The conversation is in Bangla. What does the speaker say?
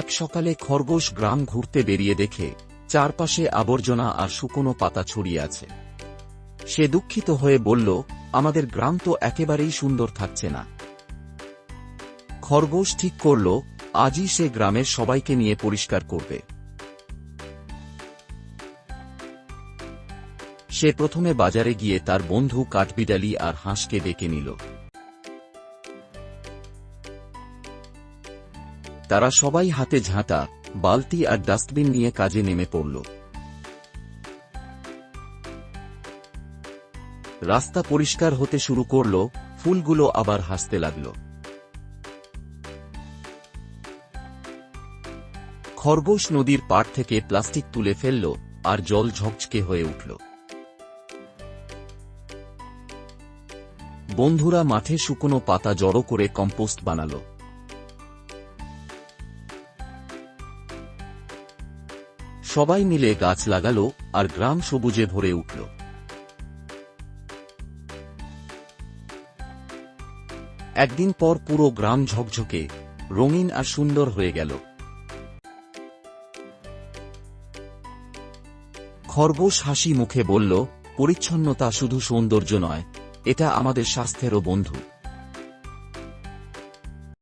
এক সকালে খরগোশ গ্রাম ঘুরতে বেরিয়ে দেখে চারপাশে আবর্জনা আর শুকনো পাতা ছড়িয়ে আছে। সে দুঃখিত হয়ে বলল, আমাদের গ্রাম তো একেবারেই সুন্দর থাকছে না। খরগোশ ঠিক করল, আজই সে গ্রামের সবাইকে নিয়ে পরিষ্কার করবে। সে প্রথমে বাজারে গিয়ে তার বন্ধু কাঠবিড়ালি আর হাঁসকে ডেকে নিল। তারা সবাই হাতে ঝাঁটা, বালতি আর ডাস্টবিন নিয়ে কাজে নেমে পড়ল। রাস্তা পরিষ্কার হতে শুরু করল, ফুলগুলো আবার হাসতে লাগল। খরগোশ নদীর পাড় থেকে প্লাস্টিক তুলে ফেলল আর জল ঝকঝকে হয়ে উঠল। বন্ধুরা মাঠে শুকনো পাতা জড়ো করে কম্পোস্ট বানাল। সবাই মিলে গাছ লাগাল আর গ্রাম সবুজে ভরে উঠল। একদিন পর পুরো গ্রাম ঝকঝকে, রঙিন আর সুন্দর হয়ে গেল। খরগোশ হাসি মুখে বলল, পরিচ্ছন্নতা শুধু সৌন্দর্য নয়, এটা আমাদের স্বাস্থ্যেরও বন্ধু।